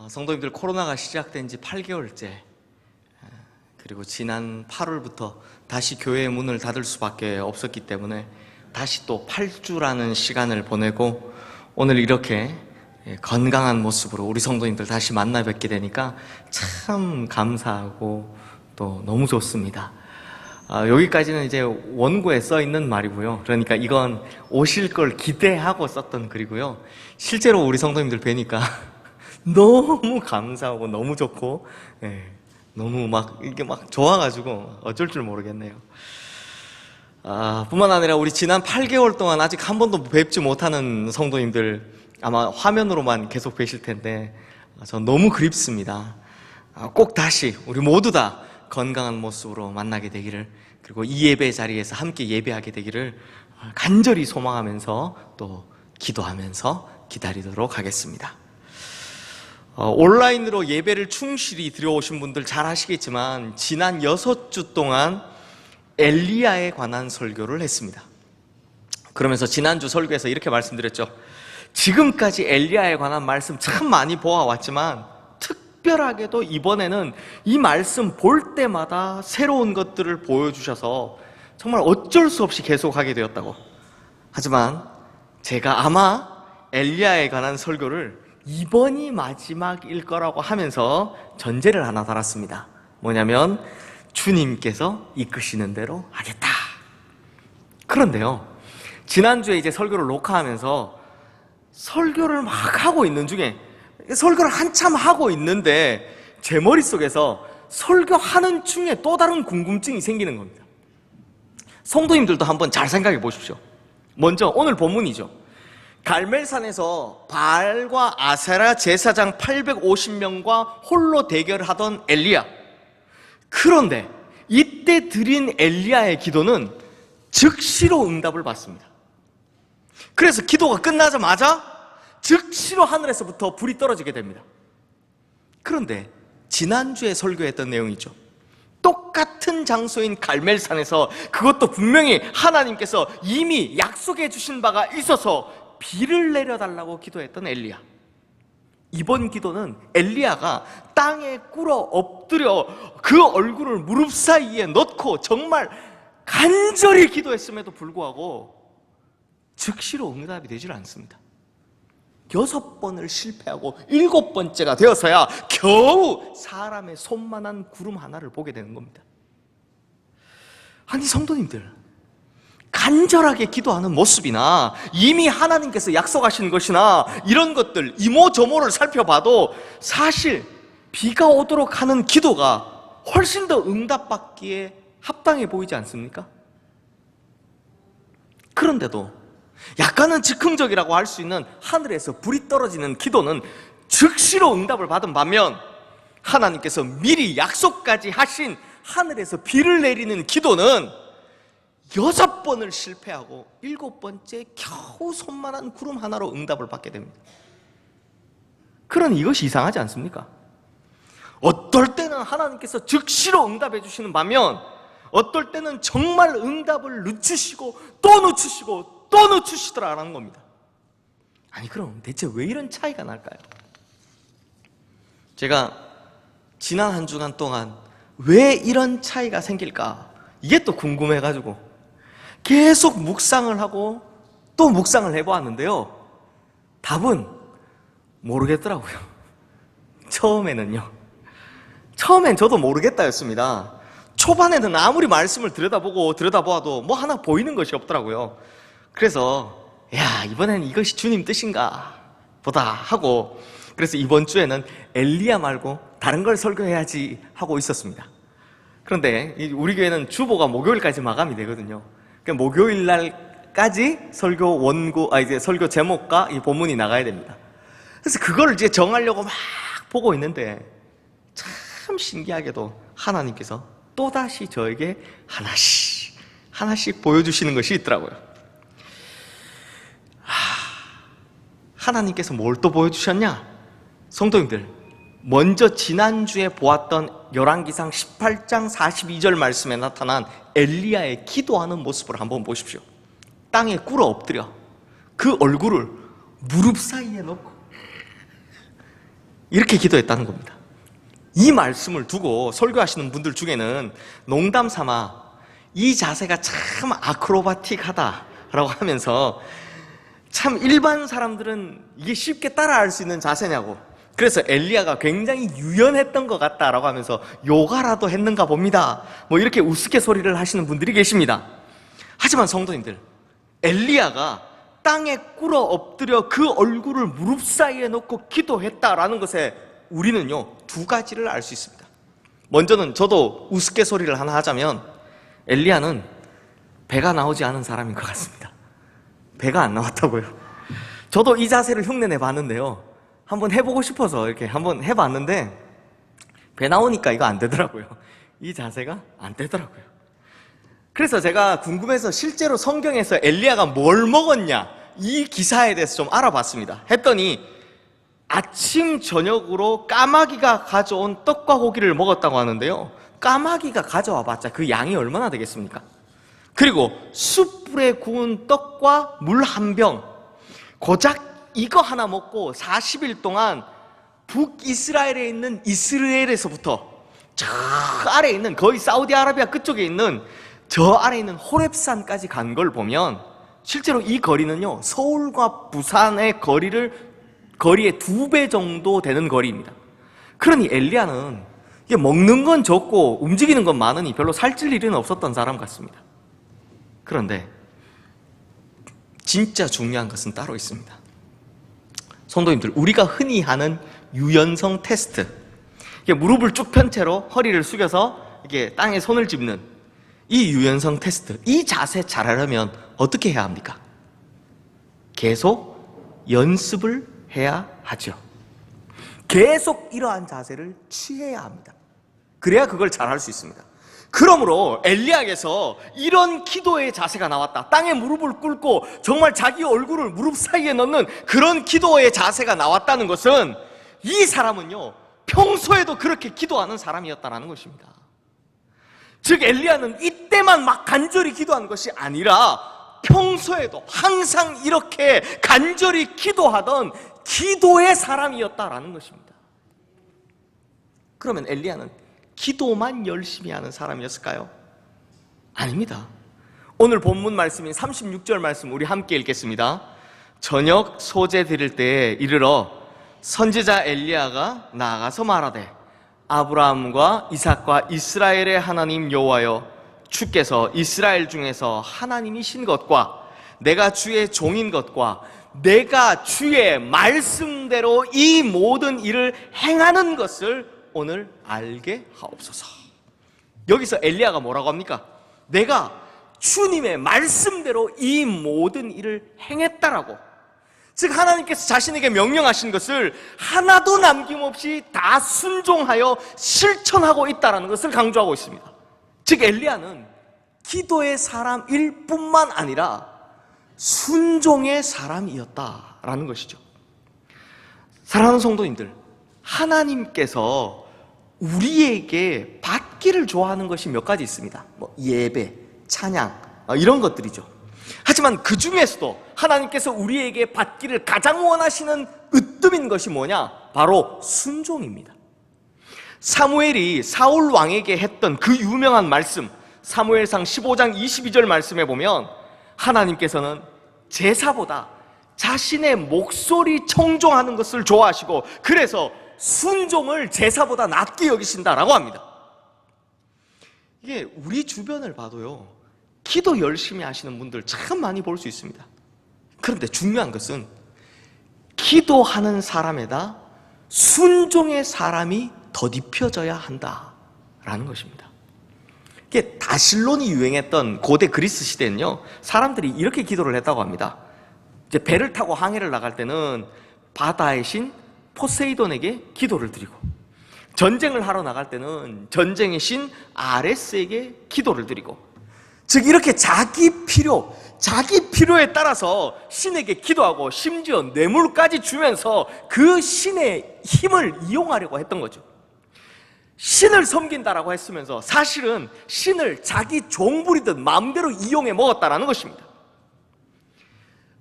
성도님들, 코로나가 시작된 지 8개월째, 그리고 지난 8월부터 다시 교회의 문을 닫을 수밖에 없었기 때문에 다시 또 8주라는 시간을 보내고 오늘 이렇게 건강한 모습으로 우리 성도님들 다시 만나 뵙게 되니까 참 감사하고 또 너무 좋습니다. 여기까지는 이제 원고에 써 있는 말이고요. 그러니까 이건 오실 걸 기대하고 썼던 글이고요. 실제로 우리 성도님들 뵈니까 너무 감사하고 너무 좋고, 너무 이게 좋아가지고 어쩔 줄 모르겠네요. 뿐만 아니라 우리 지난 8개월 동안 아직 한 번도 뵙지 못하는 성도님들 아마 화면으로만 계속 뵈실 텐데, 전 너무 그립습니다. 꼭 다시 우리 모두 다 건강한 모습으로 만나게 되기를, 그리고 이 예배 자리에서 함께 예배하게 되기를 간절히 소망하면서 또 기도하면서 기다리도록 하겠습니다. 온라인으로 예배를 충실히 드려오신 분들 잘 아시겠지만 지난 6주 동안 엘리야에 관한 설교를 했습니다. 그러면서 지난주 설교에서 이렇게 말씀드렸죠. 지금까지 엘리야에 관한 말씀 참 많이 보아왔지만 특별하게도 이번에는 이 말씀 볼 때마다 새로운 것들을 보여주셔서 정말 어쩔 수 없이 계속하게 되었다고. 하지만 제가 아마 엘리야에 관한 설교를 이번이 마지막일 거라고 하면서 전제를 하나 달았습니다. 뭐냐면 주님께서 이끄시는 대로 하겠다. 그런데요, 지난주에 이제 설교를 녹화하면서 설교를 막 하고 있는 중에, 설교를 한참 하고 있는데 제 머릿속에서 설교하는 중에 또 다른 궁금증이 생기는 겁니다. 성도님들도 한번 잘 생각해 보십시오. 먼저 오늘 본문이죠. 갈멜산에서 바알과 아세라 제사장 850명과 홀로 대결하던 엘리야. 그런데 이때 드린 엘리야의 기도는 즉시로 응답을 받습니다. 그래서 기도가 끝나자마자 즉시로 하늘에서부터 불이 떨어지게 됩니다. 그런데 지난주에 설교했던 내용이죠. 똑같은 장소인 갈멜산에서, 그것도 분명히 하나님께서 이미 약속해 주신 바가 있어서 비를 내려달라고 기도했던 엘리야. 이번 기도는 엘리야가 땅에 꿇어 엎드려 그 얼굴을 무릎 사이에 넣고 정말 간절히 기도했음에도 불구하고 즉시로 응답이 되질 않습니다. 6번을 실패하고 7번째가 되어서야 겨우 사람의 손만한 구름 하나를 보게 되는 겁니다. 아니 성도님들, 간절하게 기도하는 모습이나 이미 하나님께서 약속하신 것이나 이런 것들 이모저모를 살펴봐도 사실 비가 오도록 하는 기도가 훨씬 더 응답받기에 합당해 보이지 않습니까? 그런데도 약간은 즉흥적이라고 할 수 있는 하늘에서 불이 떨어지는 기도는 즉시로 응답을 받은 반면, 하나님께서 미리 약속까지 하신 하늘에서 비를 내리는 기도는 6번을 실패하고 7번째 겨우 손만한 구름 하나로 응답을 받게 됩니다. 그러니 이것이 이상하지 않습니까? 어떨 때는 하나님께서 즉시로 응답해 주시는 반면 어떨 때는 정말 응답을 늦추시고 또 늦추시고 또 늦추시더라라는 겁니다. 아니 그럼 대체 왜 이런 차이가 날까요? 제가 지난 한 주간 동안 왜 이런 차이가 생길까, 이게 또 궁금해가지고 계속 묵상을 하고 또 묵상을 해보았는데요, 답은 모르겠더라고요. 처음엔 저도 모르겠다였습니다. 초반에는 아무리 말씀을 들여다보아도 뭐 하나 보이는 것이 없더라고요. 그래서 이번엔 이것이 주님 뜻인가 보다 하고, 그래서 이번 주에는 엘리야 말고 다른 걸 설교해야지 하고 있었습니다. 그런데 우리 교회는 주보가 목요일까지 마감이 되거든요. 그러니까 목요일 날까지 설교 원고, 이제 설교 제목과 이 본문이 나가야 됩니다. 그래서 그걸 이제 정하려고 막 보고 있는데 참 신기하게도 하나님께서 또다시 저에게 하나씩 보여주시는 것이 있더라고요. 하나님께서 뭘 또 보여주셨냐? 성도님들, 먼저 지난주에 보았던 열왕기상 18장 42절 말씀에 나타난 엘리야의 기도하는 모습을 한번 보십시오. 땅에 꿇어 엎드려 그 얼굴을 무릎 사이에 넣고 이렇게 기도했다는 겁니다. 이 말씀을 두고 설교하시는 분들 중에는 농담 삼아 이 자세가 참 아크로바틱하다라고 하면서 참 일반 사람들은 이게 쉽게 따라할 수 있는 자세냐고, 그래서 엘리야가 굉장히 유연했던 것 같다라고 하면서 요가라도 했는가 봅니다, 뭐 이렇게 우스갯소리를 하시는 분들이 계십니다. 하지만 성도님들, 엘리야가 땅에 꿇어 엎드려 그 얼굴을 무릎 사이에 놓고 기도했다라는 것에 우리는요 두 가지를 알 수 있습니다. 먼저는 저도 우스갯소리를 하나 하자면 엘리야는 배가 나오지 않은 사람인 것 같습니다. 배가 안 나왔다고요. 저도 이 자세를 흉내내 봤는데요, 한번 해보고 싶어서 이렇게 한번 해봤는데 배 나오니까 이거 안 되더라고요. 이 자세가 안 되더라고요. 그래서 제가 궁금해서 실제로 성경에서 엘리야가 뭘 먹었냐, 이 기사에 대해서 좀 알아봤습니다. 했더니 아침 저녁으로 까마귀가 가져온 떡과 고기를 먹었다고 하는데요, 까마귀가 가져와 봤자 그 양이 얼마나 되겠습니까? 그리고 숯불에 구운 떡과 물 한 병, 고작 이거 하나 먹고 40일 동안 북이스라엘에 있는 이스라엘에서부터 저 아래에 있는, 거의 사우디아라비아 끝쪽에 있는 저 아래에 있는 호렙산까지 간 걸 보면 실제로 이 거리는요 서울과 부산의 거리의 2배 정도 되는 거리입니다. 그러니 엘리야는 이게 먹는 건 적고 움직이는 건 많으니 별로 살찔 일은 없었던 사람 같습니다. 그런데 진짜 중요한 것은 따로 있습니다. 성도님들, 우리가 흔히 하는 유연성 테스트, 이게 무릎을 쭉 편 채로 허리를 숙여서 이게 땅에 손을 짚는 이 유연성 테스트, 이 자세 잘하려면 어떻게 해야 합니까? 계속 연습을 해야 하죠. 계속 이러한 자세를 취해야 합니다. 그래야 그걸 잘할 수 있습니다. 그러므로 엘리야에서 이런 기도의 자세가 나왔다, 땅에 무릎을 꿇고 정말 자기 얼굴을 무릎 사이에 넣는 그런 기도의 자세가 나왔다는 것은 이 사람은요 평소에도 그렇게 기도하는 사람이었다는 것입니다. 즉 엘리야는 이때만 막 간절히 기도하는 것이 아니라 평소에도 항상 이렇게 간절히 기도하던 기도의 사람이었다라는 것입니다. 그러면 엘리야는 기도만 열심히 하는 사람이었을까요? 아닙니다. 오늘 본문 말씀인 36절 말씀 우리 함께 읽겠습니다. 저녁 소재 드릴 때에 이르러 선지자 엘리야가 나아가서 말하되 아브라함과 이삭과 이스라엘의 하나님 여호와여, 주께서 이스라엘 중에서 하나님이신 것과 내가 주의 종인 것과 내가 주의 말씀대로 이 모든 일을 행하는 것을 오늘 알게 하옵소서. 여기서 엘리야가 뭐라고 합니까? 내가 주님의 말씀대로 이 모든 일을 행했다라고. 즉 하나님께서 자신에게 명령하신 것을 하나도 남김없이 다 순종하여 실천하고 있다는 것을 강조하고 있습니다. 즉 엘리야는 기도의 사람일 뿐만 아니라 순종의 사람이었다라는 것이죠. 사랑하는 성도님들, 하나님께서 우리에게 받기를 좋아하는 것이 몇 가지 있습니다. 예배, 찬양, 이런 것들이죠. 하지만 그 중에서도 하나님께서 우리에게 받기를 가장 원하시는 으뜸인 것이 뭐냐? 바로 순종입니다. 사무엘이 사울 왕에게 했던 그 유명한 말씀, 사무엘상 15장 22절 말씀에 보면 하나님께서는 제사보다 자신의 목소리 청종하는 것을 좋아하시고 그래서 순종을 제사보다 낫게 여기신다라고 합니다. 이게 우리 주변을 봐도요 기도 열심히 하시는 분들 참 많이 볼 수 있습니다. 그런데 중요한 것은 기도하는 사람에다 순종의 사람이 덧입혀져야 한다라는 것입니다. 이게 다실론이 유행했던 고대 그리스 시대는요 사람들이 이렇게 기도를 했다고 합니다. 이제 배를 타고 항해를 나갈 때는 바다의 신 포세이돈에게 기도를 드리고, 전쟁을 하러 나갈 때는 전쟁의 신 아레스에게 기도를 드리고, 즉 이렇게 자기 필요에 따라서 신에게 기도하고 심지어 뇌물까지 주면서 그 신의 힘을 이용하려고 했던 거죠. 신을 섬긴다라고 했으면서 사실은 신을 자기 종부리듯 마음대로 이용해 먹었다라는 것입니다.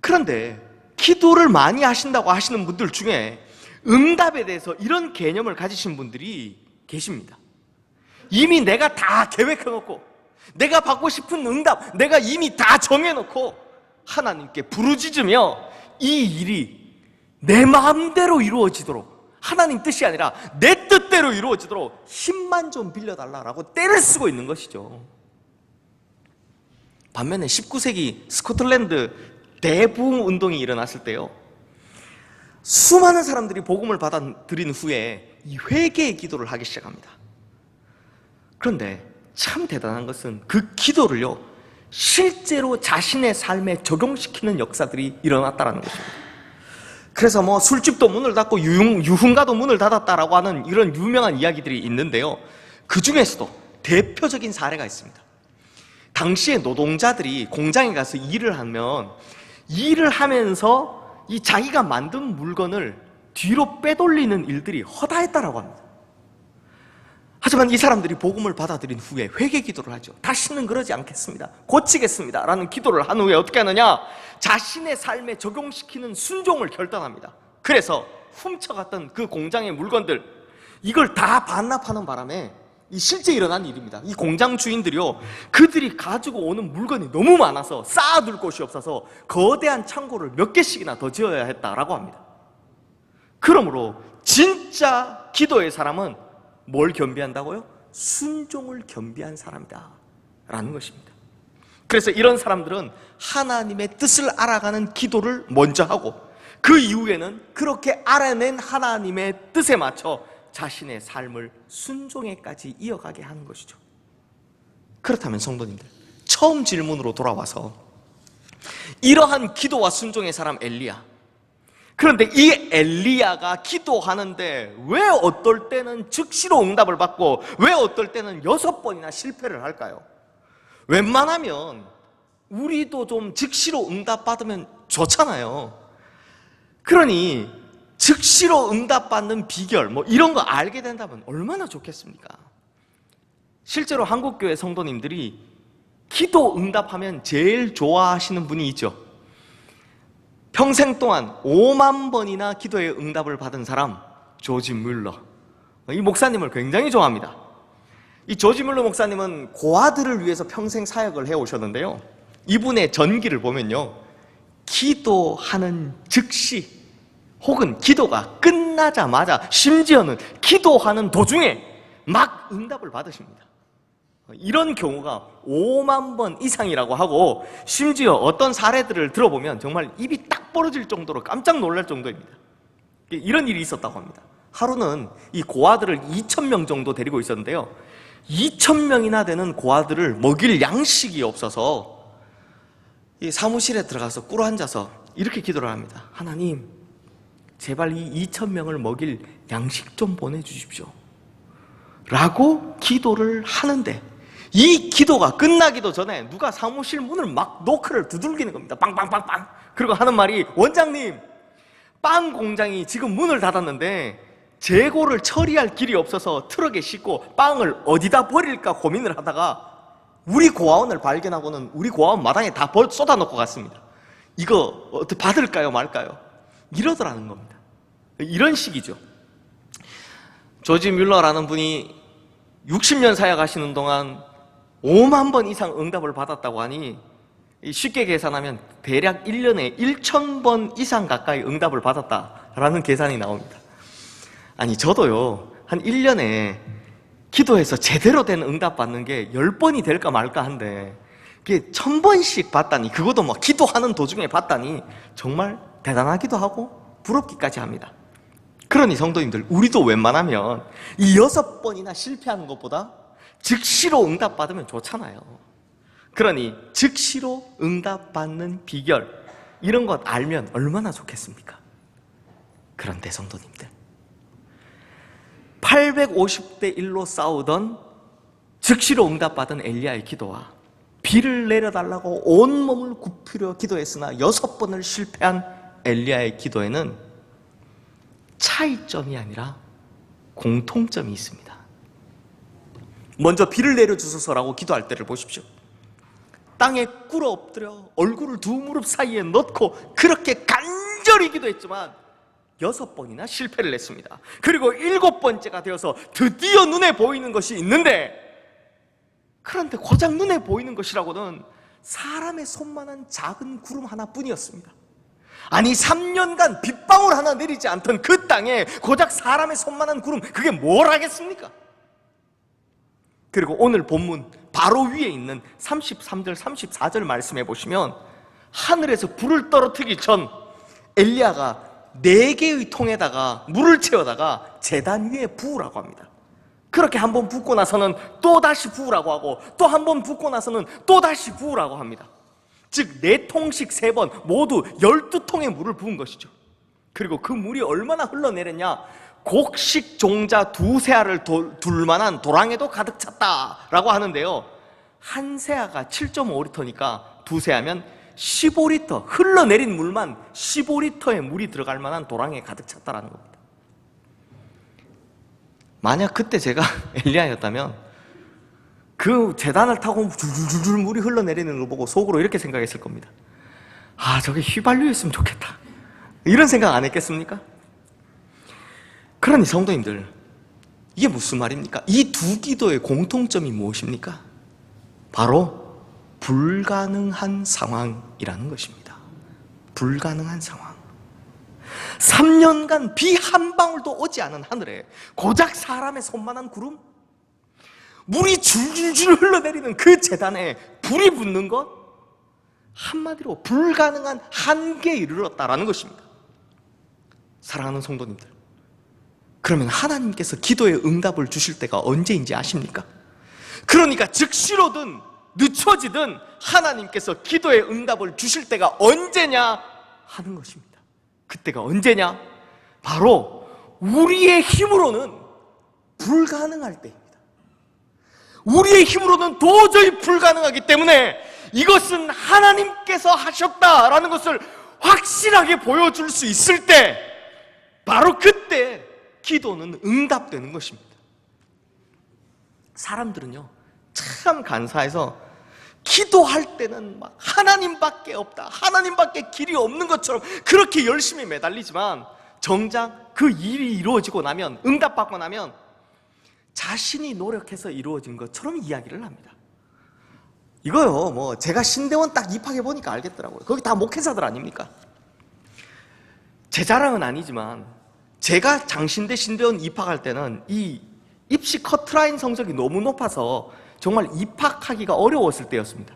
그런데 기도를 많이 하신다고 하시는 분들 중에 응답에 대해서 이런 개념을 가지신 분들이 계십니다. 이미 내가 다 계획해놓고 내가 받고 싶은 응답 내가 이미 다 정해놓고 하나님께 부르짖으며 이 일이 내 마음대로 이루어지도록, 하나님 뜻이 아니라 내 뜻대로 이루어지도록 힘만 좀 빌려달라고 떼를 쓰고 있는 것이죠. 반면에 19세기 스코틀랜드 대부흥 운동이 일어났을 때요, 수많은 사람들이 복음을 받아들인 후에 이 회개의 기도를 하기 시작합니다. 그런데 참 대단한 것은 그 기도를요, 실제로 자신의 삶에 적용시키는 역사들이 일어났다는 것입니다. 그래서 뭐 술집도 문을 닫고 유흥가도 문을 닫았다라고 하는 이런 유명한 이야기들이 있는데요, 그 중에서도 대표적인 사례가 있습니다. 당시에 노동자들이 공장에 가서 일을 하면 일을 하면서 이 자기가 만든 물건을 뒤로 빼돌리는 일들이 허다했다라고 합니다. 하지만 이 사람들이 복음을 받아들인 후에 회개 기도를 하죠. 다시는 그러지 않겠습니다, 고치겠습니다 라는 기도를 한 후에 어떻게 하느냐, 자신의 삶에 적용시키는 순종을 결단합니다. 그래서 훔쳐갔던 그 공장의 물건들, 이걸 다 반납하는 바람에 이 실제 일어난 일입니다. 이 공장 주인들이요, 그들이 가지고 오는 물건이 너무 많아서 쌓아둘 곳이 없어서 거대한 창고를 몇 개씩이나 더 지어야 했다라고 합니다. 그러므로 진짜 기도의 사람은 뭘 겸비한다고요? 순종을 겸비한 사람이다 라는 것입니다. 그래서 이런 사람들은 하나님의 뜻을 알아가는 기도를 먼저 하고 그 이후에는 그렇게 알아낸 하나님의 뜻에 맞춰 자신의 삶을 순종에까지 이어가게 하는 것이죠. 그렇다면 성도님들, 처음 질문으로 돌아와서 이러한 기도와 순종의 사람 엘리야, 그런데 이 엘리야가 기도하는데 왜 어떨 때는 즉시로 응답을 받고 왜 어떨 때는 6번이나 실패를 할까요? 웬만하면 우리도 좀 즉시로 응답받으면 좋잖아요. 그러니 즉시로 응답받는 비결 뭐 이런 거 알게 된다면 얼마나 좋겠습니까? 실제로 한국교회 성도님들이 기도 응답하면 제일 좋아하시는 분이 있죠. 평생 동안 5만 번이나 기도의 응답을 받은 사람, 조지 뮬러. 이 목사님을 굉장히 좋아합니다. 이 조지 뮬러 목사님은 고아들을 위해서 평생 사역을 해오셨는데요, 이분의 전기를 보면요, 기도하는 즉시 혹은 기도가 끝나자마자 심지어는 기도하는 도중에 막 응답을 받으십니다. 이런 경우가 5만 번 이상이라고 하고, 심지어 어떤 사례들을 들어보면 정말 입이 딱 벌어질 정도로 깜짝 놀랄 정도입니다. 이런 일이 있었다고 합니다. 하루는 이 고아들을 2,000명 정도 데리고 있었는데요, 2,000명이나 되는 고아들을 먹일 양식이 없어서 이 사무실에 들어가서 꿇어 앉아서 이렇게 기도를 합니다. 하나님, 제발 이 2,000명을 먹일 양식 좀 보내주십시오 라고 기도를 하는데, 이 기도가 끝나기도 전에 누가 사무실 문을 막 노크를 두들기는 겁니다. 빵빵빵빵. 그리고 하는 말이, 원장님, 빵 공장이 지금 문을 닫았는데 재고를 처리할 길이 없어서 트럭에 싣고 빵을 어디다 버릴까 고민을 하다가 우리 고아원을 발견하고는 우리 고아원 마당에 다 쏟아놓고 갔습니다. 이거 어떻게 받을까요 말까요? 이러더라는 겁니다. 이런 식이죠. 조지 뮬러라는 분이 60년 사역하시는 동안 5만 번 이상 응답을 받았다고 하니 쉽게 계산하면 대략 1년에 1,000번 이상 가까이 응답을 받았다라는 계산이 나옵니다. 아니, 저도요, 한 1년에 기도해서 제대로 된 응답 받는 게 10번이 될까 말까 한데, 그게 1,000번씩 받다니, 그것도 막 기도하는 도중에 받다니 정말 대단하기도 하고 부럽기까지 합니다. 그러니 성도님들, 우리도 웬만하면 이 6번이나 실패하는 것보다 즉시로 응답받으면 좋잖아요. 그러니 즉시로 응답받는 비결, 이런 것 알면 얼마나 좋겠습니까? 그런데 성도님들, 850대 1로 싸우던 즉시로 응답받은 엘리야의 기도와 비를 내려달라고 온몸을 굽히려 기도했으나 6번을 실패한 엘리야의 기도에는 차이점이 아니라 공통점이 있습니다. 먼저 비를 내려주소서라고 기도할 때를 보십시오. 땅에 꿇어 엎드려 얼굴을 두 무릎 사이에 넣고 그렇게 간절히 기도했지만 6번이나 실패를 했습니다. 그리고 7번째가 되어서 드디어 눈에 보이는 것이 있는데, 그런데 고작 눈에 보이는 것이라고는 사람의 손만한 작은 구름 하나뿐이었습니다. 아니 3년간 빗방울 하나 내리지 않던 그 땅에 고작 사람의 손만한 구름, 그게 뭘 하겠습니까? 그리고 오늘 본문 바로 위에 있는 33절 34절 말씀해 보시면, 하늘에서 불을 떨어뜨리기 전 엘리야가 4개의 통에다가 물을 채워다가 제단 위에 부으라고 합니다. 그렇게 한 번 붓고 나서는 또 다시 부으라고 하고, 또 한 번 붓고 나서는 또 다시 부으라고 합니다. 즉 4통씩 3번 모두 12통의 물을 부은 것이죠. 그리고 그 물이 얼마나 흘러내렸냐, 곡식 종자 2세알을 둘 만한 도랑에도 가득 찼다라고 하는데요, 한 세아가 7.5리터니까 2세하면 15리터, 흘러내린 물만 15리터의 물이 들어갈 만한 도랑에 가득 찼다라는 겁니다. 만약 그때 제가 엘리야였다면 그 제단을 타고 줄줄줄 물이 흘러내리는 걸 보고 속으로 이렇게 생각했을 겁니다. 아, 저게 휘발유 있으면 좋겠다, 이런 생각 안 했겠습니까? 그러니 성도님들, 이게 무슨 말입니까? 이 두 기도의 공통점이 무엇입니까? 바로 불가능한 상황이라는 것입니다. 불가능한 상황. 3년간 비 한 방울도 오지 않은 하늘에 고작 사람의 손만한 구름? 물이 줄줄줄 흘러내리는 그 제단에 불이 붙는 것? 한마디로 불가능한 한계에 이르렀다라는 것입니다. 사랑하는 성도님들, 그러면 하나님께서 기도의 응답을 주실 때가 언제인지 아십니까? 그러니까 즉시로든 늦춰지든 하나님께서 기도의 응답을 주실 때가 언제냐 하는 것입니다. 그때가 언제냐? 바로 우리의 힘으로는 불가능할 때입니다. 우리의 힘으로는 도저히 불가능하기 때문에 이것은 하나님께서 하셨다라는 것을 확실하게 보여줄 수 있을 때, 바로 그때 기도는 응답되는 것입니다. 사람들은요 참 간사해서 기도할 때는 막 하나님밖에 없다, 하나님밖에 길이 없는 것처럼 그렇게 열심히 매달리지만, 정작 그 일이 이루어지고 나면, 응답받고 나면 자신이 노력해서 이루어진 것처럼 이야기를 합니다. 이거요, 뭐 제가 신대원 딱 입학해 보니까 알겠더라고요. 거기 다 목회자들 아닙니까? 제 자랑은 아니지만 제가 장신대 신대원 입학할 때는 이 입시 커트라인 성적이 너무 높아서 정말 입학하기가 어려웠을 때였습니다.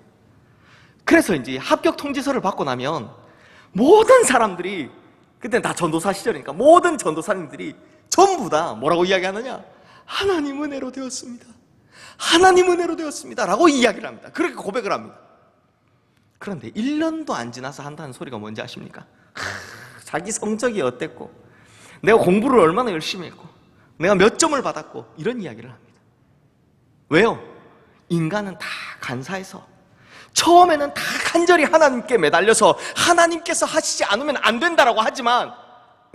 그래서 이제 합격 통지서를 받고 나면 모든 사람들이, 그때는 다 전도사 시절이니까 모든 전도사님들이 전부 다 뭐라고 이야기하느냐, 하나님 은혜로 되었습니다, 하나님 은혜로 되었습니다 라고 이야기를 합니다. 그렇게 고백을 합니다. 그런데 1년도 안 지나서 한다는 소리가 뭔지 아십니까? 자기 성적이 어땠고, 내가 공부를 얼마나 열심히 했고, 내가 몇 점을 받았고, 이런 이야기를 합니다. 왜요? 인간은 다 간사해서 처음에는 다 간절히 하나님께 매달려서 하나님께서 하시지 않으면 안 된다라고 하지만,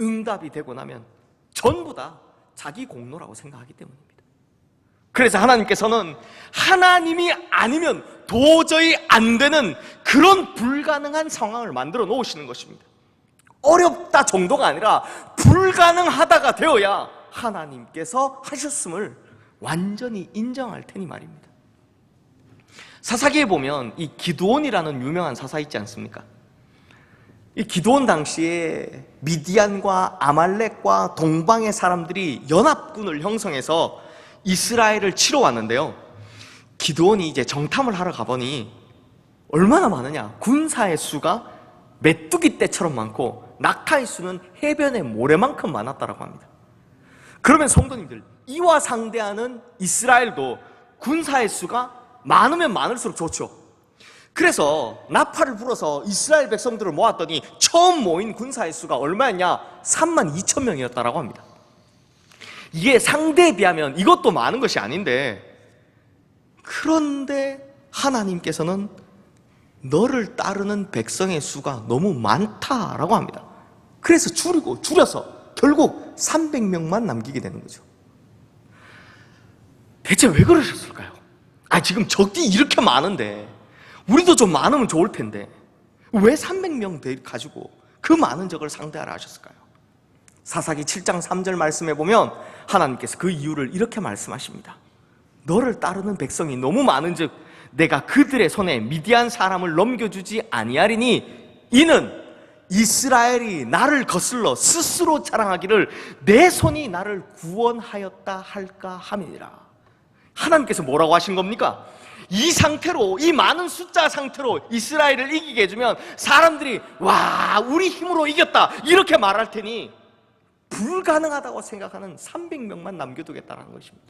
응답이 되고 나면 전부 다 자기 공로라고 생각하기 때문입니다. 그래서 하나님께서는 하나님이 아니면 도저히 안 되는 그런 불가능한 상황을 만들어 놓으시는 것입니다. 어렵다 정도가 아니라 불가능하다가 되어야 하나님께서 하셨음을 완전히 인정할 테니 말입니다. 사사기에 보면 이 기드온이라는 유명한 사사 있지 않습니까? 이 기드온 당시에 미디안과 아말렉과 동방의 사람들이 연합군을 형성해서 이스라엘을 치러 왔는데요, 기드온이 이제 정탐을 하러 가보니 얼마나 많으냐, 군사의 수가 메뚜기 떼처럼 많고 낙타의 수는 해변의 모래만큼 많았다라고 합니다. 그러면 성도님들, 이와 상대하는 이스라엘도 군사의 수가 많으면 많을수록 좋죠. 그래서 나팔을 불어서 이스라엘 백성들을 모았더니 처음 모인 군사의 수가 얼마였냐? 32,000명이었다라고 합니다. 이게 상대에 비하면 이것도 많은 것이 아닌데, 그런데 하나님께서는 너를 따르는 백성의 수가 너무 많다라고 합니다. 그래서 줄여서 결국 300명만 남기게 되는 거죠. 대체 왜 그러셨을까요? 지금 적이 이렇게 많은데 우리도 좀 많으면 좋을 텐데 왜 300명 가지고 그 많은 적을 상대하라 하셨을까요? 사사기 7장 3절 말씀해 보면 하나님께서 그 이유를 이렇게 말씀하십니다. 너를 따르는 백성이 너무 많은즉 내가 그들의 손에 미디안 사람을 넘겨주지 아니하리니 이는 이스라엘이 나를 거슬러 스스로 자랑하기를 내 손이 나를 구원하였다 할까 함이니라. 하나님께서 뭐라고 하신 겁니까? 이 상태로, 이 많은 숫자 상태로 이스라엘을 이기게 해주면 사람들이 와, 우리 힘으로 이겼다 이렇게 말할 테니 불가능하다고 생각하는 300명만 남겨두겠다는 것입니다.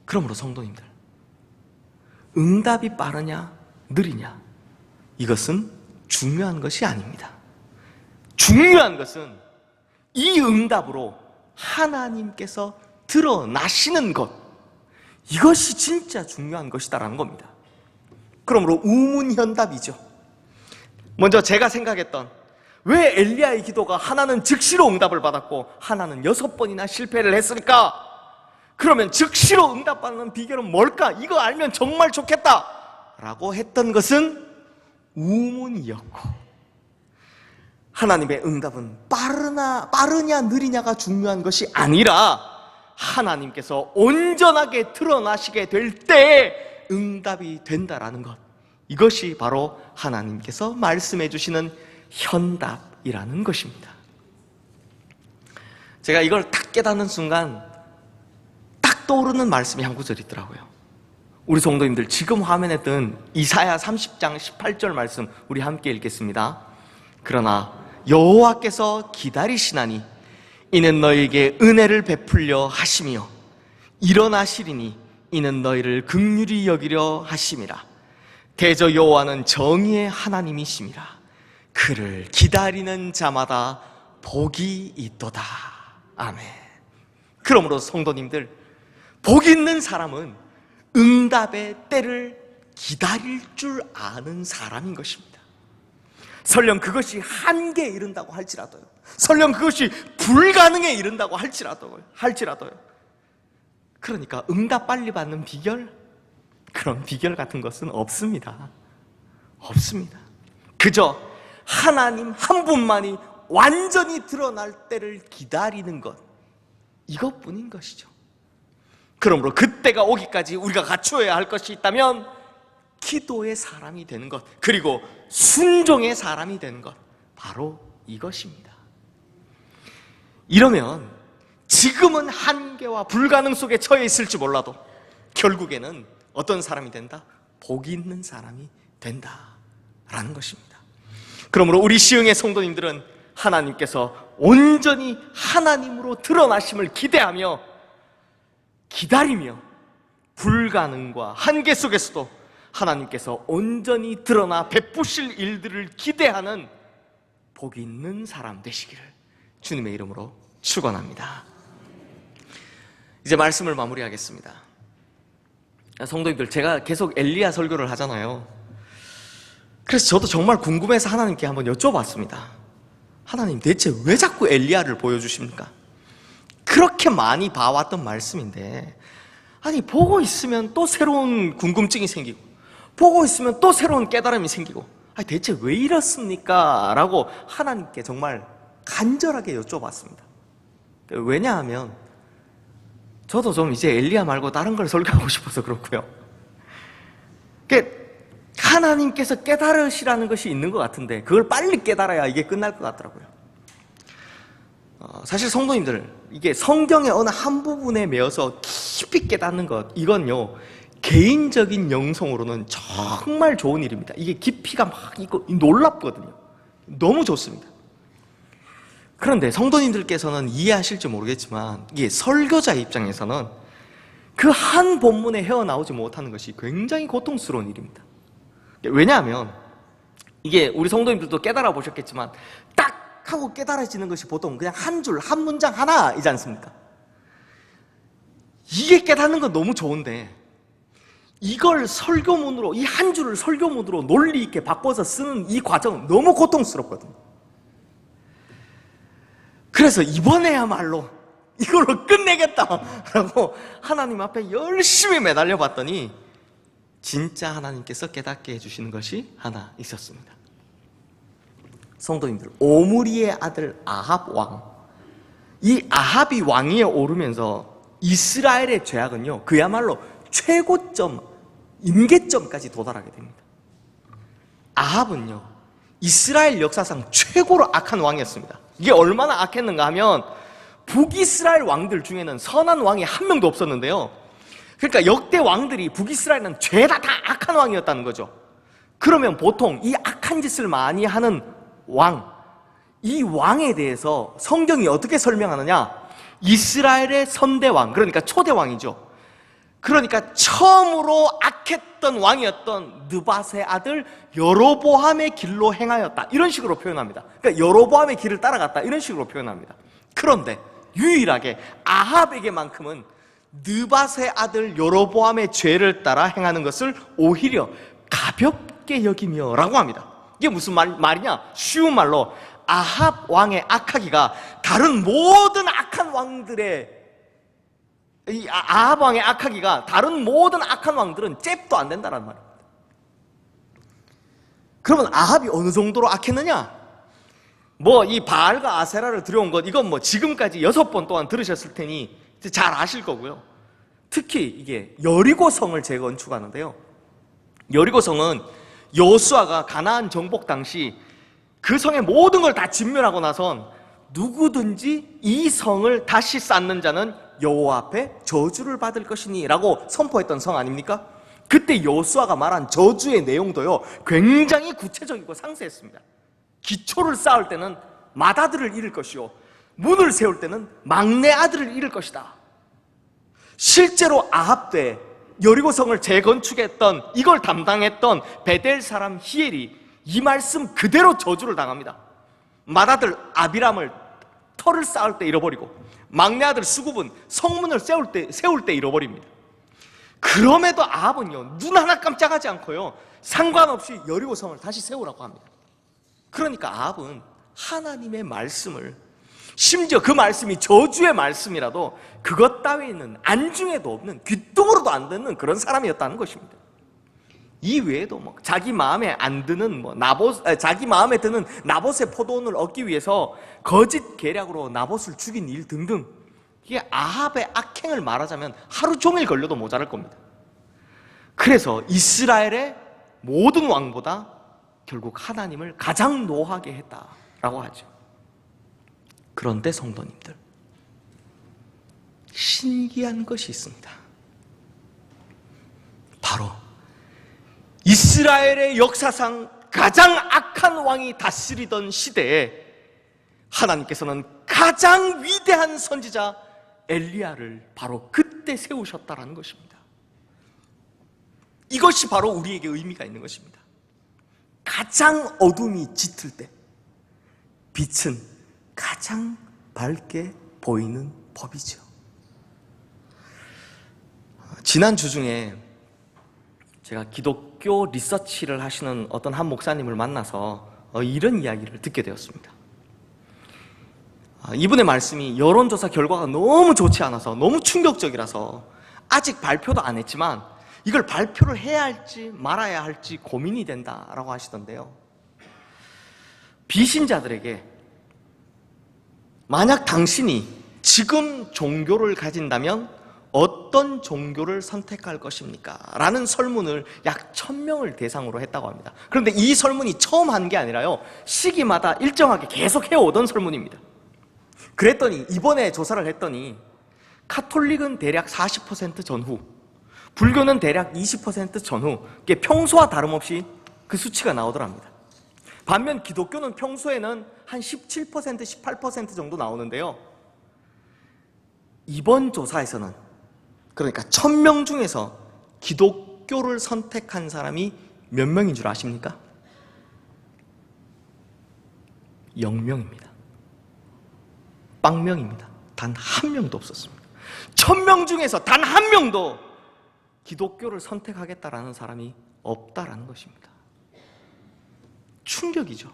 그러므로 성도님들, 응답이 빠르냐 느리냐 이것은 중요한 것이 아닙니다. 중요한 것은 이 응답으로 하나님께서 드러나시는 것, 이것이 진짜 중요한 것이다라는 겁니다. 그러므로 우문현답이죠. 먼저 제가 생각했던, 왜 엘리야의 기도가 하나는 즉시로 응답을 받았고 하나는 6번이나 실패를 했을까? 그러면 즉시로 응답받는 비결은 뭘까? 이거 알면 정말 좋겠다 라고 했던 것은 우문이었고, 하나님의 응답은 빠르냐 느리냐가 중요한 것이 아니라 하나님께서 온전하게 드러나시게 될 때에 응답이 된다라는 것, 이것이 바로 하나님께서 말씀해 주시는 현답이라는 것입니다. 제가 이걸 딱 깨닫는 순간 딱 떠오르는 말씀이 한 구절 있더라고요. 우리 성도님들, 지금 화면에 뜬 이사야 30장 18절 말씀 우리 함께 읽겠습니다. 그러나 여호와께서 기다리시나니 이는 너희에게 은혜를 베풀려 하시며 일어나시리니 이는 너희를 긍휼히 여기려 하심이라. 대저 여호와는 정의의 하나님이심이라. 그를 기다리는 자마다 복이 있도다. 아멘. 그러므로 성도님들, 복 있는 사람은 응답의 때를 기다릴 줄 아는 사람인 것입니다. 설령 그것이 한계에 이른다고 할지라도요, 설령 그것이 불가능에 이른다고 할지라도요. 그러니까 응답 빨리 받는 비결, 그런 비결 같은 것은 없습니다. 없습니다. 그저 하나님 한 분만이 완전히 드러날 때를 기다리는 것, 이것뿐인 것이죠. 그러므로 그때가 오기까지 우리가 갖추어야 할 것이 있다면 기도의 사람이 되는 것, 그리고 순종의 사람이 되는 것, 바로 이것입니다. 이러면 지금은 한계와 불가능 속에 처해 있을지 몰라도 결국에는 어떤 사람이 된다? 복 있는 사람이 된다라는 것입니다. 그러므로 우리 시흥의 성도님들은 하나님께서 온전히 하나님으로 드러나심을 기대하며 기다리며 불가능과 한계 속에서도 하나님께서 온전히 드러나 베푸실 일들을 기대하는 복 있는 사람 되시기를 주님의 이름으로 축원합니다. 이제 말씀을 마무리하겠습니다. 성도님들, 제가 계속 엘리야 설교를 하잖아요. 그래서 저도 정말 궁금해서 하나님께 한번 여쭤봤습니다. 하나님, 대체 왜 자꾸 엘리야를 보여주십니까? 그렇게 많이 봐왔던 말씀인데, 아니 보고 있으면 또 새로운 궁금증이 생기고, 보고 있으면 또 새로운 깨달음이 생기고, 아니 대체 왜 이렇습니까? 라고 하나님께 정말 간절하게 여쭤봤습니다. 왜냐하면 저도 좀 이제 엘리야 말고 다른 걸 설교하고 싶어서 그렇고요. 하나님께서 깨달으시라는 것이 있는 것 같은데 그걸 빨리 깨달아야 이게 끝날 것 같더라고요. 사실 성도님들, 이게 성경의 어느 한 부분에 매여서 깊이 깨닫는 것, 이건요 개인적인 영성으로는 정말 좋은 일입니다. 이게 깊이가 막 이거 놀랍거든요. 너무 좋습니다. 그런데 성도님들께서는 이해하실지 모르겠지만 이게 설교자의 입장에서는 그 한 본문에 헤어나오지 못하는 것이 굉장히 고통스러운 일입니다. 왜냐하면 이게 우리 성도님들도 깨달아 보셨겠지만 딱 하고 깨달아지는 것이 보통 그냥 한 줄, 한 문장 하나이지 않습니까? 이게 깨닫는 건 너무 좋은데 이걸 설교문으로, 이 한 줄을 설교문으로 논리 있게 바꿔서 쓰는 이 과정은 너무 고통스럽거든요. 그래서 이번에야말로 이걸로 끝내겠다라고 하나님 앞에 열심히 매달려 봤더니 진짜 하나님께서 깨닫게 해주시는 것이 하나 있었습니다. 성도님들, 오므리의 아들 아합 왕, 이 아합이 왕위에 오르면서 이스라엘의 죄악은요, 그야말로 최고점, 임계점까지 도달하게 됩니다. 아합은요, 이스라엘 역사상 최고로 악한 왕이었습니다. 이게 얼마나 악했는가 하면 북이스라엘 왕들 중에는 선한 왕이 한 명도 없었는데요. 그러니까 역대 왕들이 북이스라엘은 죄다 다 악한 왕이었다는 거죠. 그러면 보통 이 악한 짓을 많이 하는 왕, 이 왕에 대해서 성경이 어떻게 설명하느냐? 이스라엘의 선대왕, 그러니까 초대왕이죠. 그러니까 처음으로 악했던 왕이었던 느밧의 아들 여로보암의 길로 행하였다, 이런 식으로 표현합니다. 그러니까 여로보암의 길을 따라갔다, 이런 식으로 표현합니다. 그런데 유일하게 아합에게만큼은 느밧의 아들 여로보암의 죄를 따라 행하는 것을 오히려 가볍게 여기며 라고 합니다. 이게 무슨 말이냐? 쉬운 말로 아합 왕의 악하기가 다른 모든 악한 왕들의, 이 아합 왕의 악하기가 다른 모든 악한 왕들은 잽도 안 된다는 말입니다. 그러면 아합이 어느 정도로 악했느냐? 이 바알과 아세라를 들여온 것, 이건 지금까지 6번 동안 들으셨을 테니 잘 아실 거고요. 특히 이게 여리고성을 재건축하는데요. 여리고성은 여호수아가 가나안 정복 당시 그 성의 모든 걸 다 진멸하고 나선 누구든지 이 성을 다시 쌓는 자는 여호와 앞에 저주를 받을 것이니 라고 선포했던 성 아닙니까? 그때 여호수아가 말한 저주의 내용도요, 굉장히 구체적이고 상세했습니다. 기초를 쌓을 때는 맏아들을 잃을 것이요, 문을 세울 때는 막내 아들을 잃을 것이다. 실제로 아합 때 여리고성을 재건축했던, 이걸 담당했던 베델 사람 히엘이 이 말씀 그대로 저주를 당합니다. 맏아들 아비람을 터를 쌓을 때 잃어버리고, 막내 아들 수굽은 성문을 세울 때 잃어버립니다. 그럼에도 아합은요, 눈 하나 깜짝하지 않고요, 상관없이 여리고성을 다시 세우라고 합니다. 그러니까 아합은 하나님의 말씀을, 심지어 그 말씀이 저주의 말씀이라도 그것 따위는 안중에도 없는, 귀뚱으로도 안 듣는 그런 사람이었다는 것입니다. 이 외에도 자기 마음에 안 드는 자기 마음에 드는 나봇의 포도원을 얻기 위해서 거짓 계략으로 나봇을 죽인 일 등등, 이게 아합의 악행을 말하자면 하루 종일 걸려도 모자랄 겁니다. 그래서 이스라엘의 모든 왕보다 결국 하나님을 가장 노하게 했다라고 하죠. 그런데 성도님들, 신기한 것이 있습니다. 바로 이스라엘의 역사상 가장 악한 왕이 다스리던 시대에 하나님께서는 가장 위대한 선지자 엘리야를 바로 그때 세우셨다라는 것입니다. 이것이 바로 우리에게 의미가 있는 것입니다. 가장 어둠이 짙을 때 빛은 가장 밝게 보이는 법이죠. 지난 주 중에 제가 기독교 리서치를 하시는 어떤 한 목사님을 만나서 이런 이야기를 듣게 되었습니다. 이분의 말씀이 여론조사 결과가 너무 좋지 않아서, 너무 충격적이라서 아직 발표도 안 했지만 이걸 발표를 해야 할지 말아야 할지 고민이 된다라고 하시던데요. 비신자들에게 만약 당신이 지금 종교를 가진다면 어떤 종교를 선택할 것입니까? 라는 설문을 약 1000명을 대상으로 했다고 합니다. 그런데 이 설문이 처음 한 게 아니라요, 시기마다 일정하게 계속 해오던 설문입니다. 그랬더니 이번에 조사를 했더니 카톨릭은 대략 40% 전후, 불교는 대략 20% 전후, 이게 평소와 다름없이 그 수치가 나오더랍니다. 반면 기독교는 평소에는 한 17%, 18% 정도 나오는데요, 이번 조사에서는, 그러니까 1000명 중에서 기독교를 선택한 사람이 몇 명인 줄 아십니까? 0명입니다. 빵명입니다. 단 한 명도 없었습니다. 1000명 중에서 단 한 명도 기독교를 선택하겠다라는 사람이 없다라는 것입니다. 충격이죠.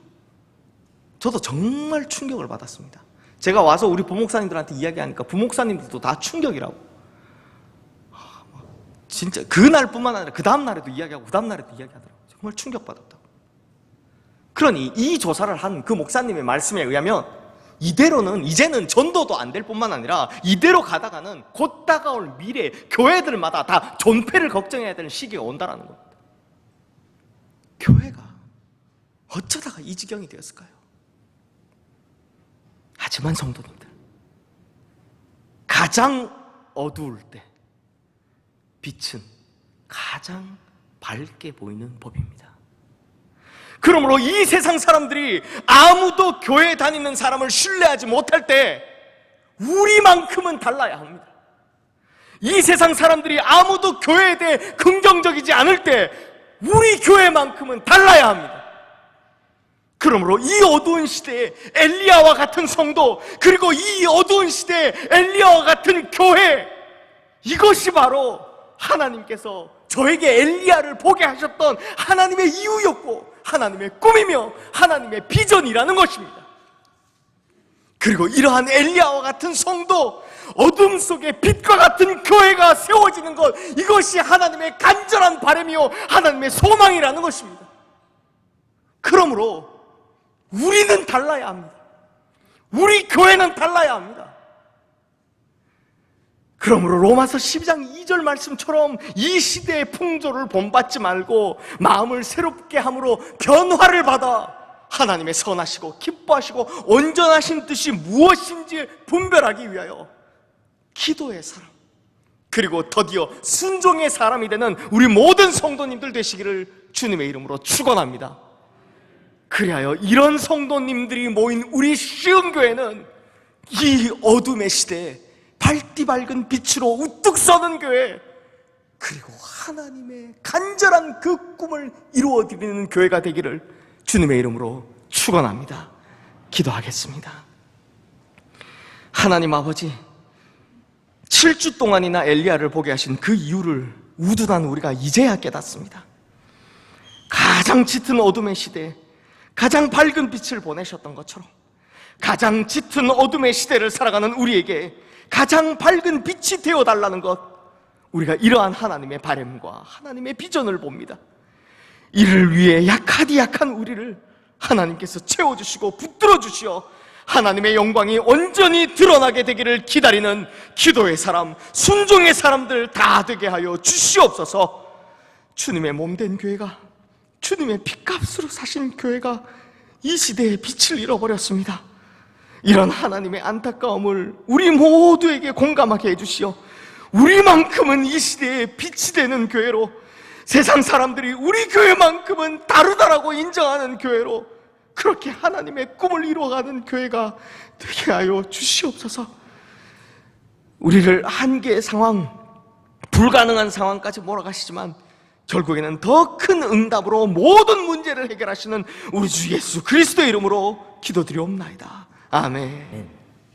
저도 정말 충격을 받았습니다. 제가 와서 우리 부목사님들한테 이야기하니까 부목사님들도 다 충격이라고. 진짜 그날뿐만 아니라 그 다음 날에도 이야기하고 그 다음 날에도 이야기하더라고요. 정말 충격받았다고. 그러니 이 조사를 한 그 목사님의 말씀에 의하면 이대로는 이제는 전도도 안 될 뿐만 아니라 이대로 가다가는 곧 다가올 미래 교회들마다 다 존폐를 걱정해야 되는 시기가 온다는 겁니다. 교회가 어쩌다가 이 지경이 되었을까요? 하지만 성도님들, 가장 어두울 때 빛은 가장 밝게 보이는 법입니다. 그러므로 이 세상 사람들이 아무도 교회 다니는 사람을 신뢰하지 못할 때 우리만큼은 달라야 합니다. 이 세상 사람들이 아무도 교회에 대해 긍정적이지 않을 때 우리 교회만큼은 달라야 합니다. 그러므로 이 어두운 시대에 엘리야와 같은 성도, 그리고 이 어두운 시대에 엘리야와 같은 교회, 이것이 바로 하나님께서 저에게 엘리야를 보게 하셨던 하나님의 이유였고 하나님의 꿈이며 하나님의 비전이라는 것입니다. 그리고 이러한 엘리야와 같은 성도, 어둠 속에 빛과 같은 교회가 세워지는 것, 이것이 하나님의 간절한 바람이요 하나님의 소망이라는 것입니다. 그러므로 우리는 달라야 합니다. 우리 교회는 달라야 합니다. 그러므로 로마서 12장 2절 말씀처럼 이 시대의 풍조를 본받지 말고 마음을 새롭게 함으로 변화를 받아 하나님의 선하시고 기뻐하시고 온전하신 뜻이 무엇인지 분별하기 위하여 기도의 사람, 그리고 드디어 순종의 사람이 되는 우리 모든 성도님들 되시기를 주님의 이름으로 축원합니다. 그리하여 이런 성도님들이 모인 우리 시흥교회는 이 어둠의 시대에 밝디 밝은 빛으로 우뚝 서는 교회, 그리고 하나님의 간절한 그 꿈을 이루어드리는 교회가 되기를 주님의 이름으로 축원합니다. 기도하겠습니다. 하나님 아버지, 7주 동안이나 엘리야를 보게 하신 그 이유를 우둔한 우리가 이제야 깨닫습니다. 가장 짙은 어둠의 시대에 가장 밝은 빛을 보내셨던 것처럼 가장 짙은 어둠의 시대를 살아가는 우리에게 가장 밝은 빛이 되어달라는 것, 우리가 이러한 하나님의 바람과 하나님의 비전을 봅니다. 이를 위해 약하디 약한 우리를 하나님께서 채워주시고 붙들어 주시어 하나님의 영광이 온전히 드러나게 되기를 기다리는 기도의 사람, 순종의 사람들 다 되게 하여 주시옵소서. 주님의 몸된 교회가, 주님의 핏값으로 사신 교회가 이 시대에 빛을 잃어버렸습니다. 이런 하나님의 안타까움을 우리 모두에게 공감하게 해주시어 우리만큼은 이 시대에 빛이 되는 교회로, 세상 사람들이 우리 교회만큼은 다르다라고 인정하는 교회로, 그렇게 하나님의 꿈을 이루어가는 교회가 되게 하여 주시옵소서. 우리를 한계의 상황, 불가능한 상황까지 몰아가시지만 결국에는 더 큰 응답으로 모든 문제를 해결하시는 우리 주 예수 그리스도의 이름으로 기도드리옵나이다. 아멘.